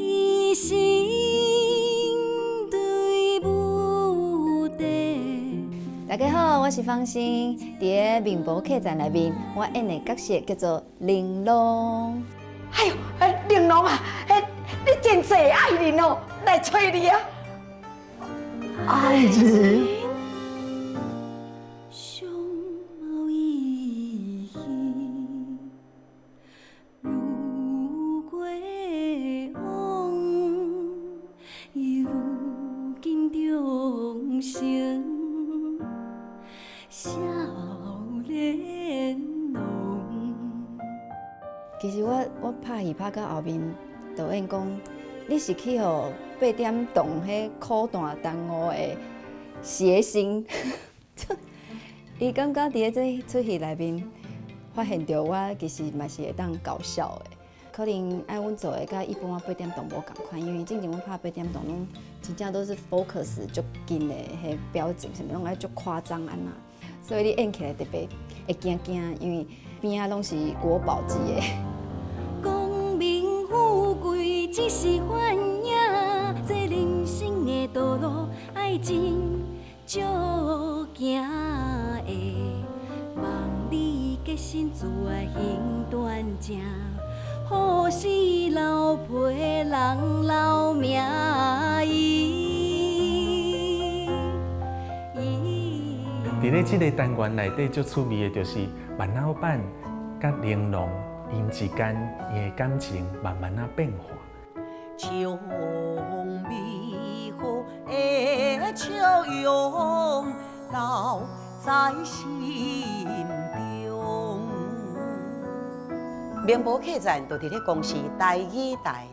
一心对舞地。大家好，我是方心。伫个民博客栈内面，我演的角色叫做玲珑。哎呦，玲珑啊，你真济爱人哦，来找你啊！爱人。相貌意气，如过往，如今重生，少年郎。其实我拍戏拍到后面，导演讲，你是去互8点档迄苦淡耽误的谐星。伊感觉伫这出戏内面，发现到我其实嘛是会当搞笑的。可能爱阮做的甲一般8点档无共款，因为之前阮拍8点档拢真正都是 focus 足紧的，迄表情什么拢爱足夸张安那，所以你演起来特别会惊惊，因为边仔拢是国宝级的。功名富贵只是幻影，这人生的道路爱真足行的。望你决心自爱行断正，好事留陪人留名伫咧这个单元内底最趣味的就是万老板甲玲珑因之间伊的感情慢慢变化。像美好的笑容留在心中。民博客栈就伫咧公司台语台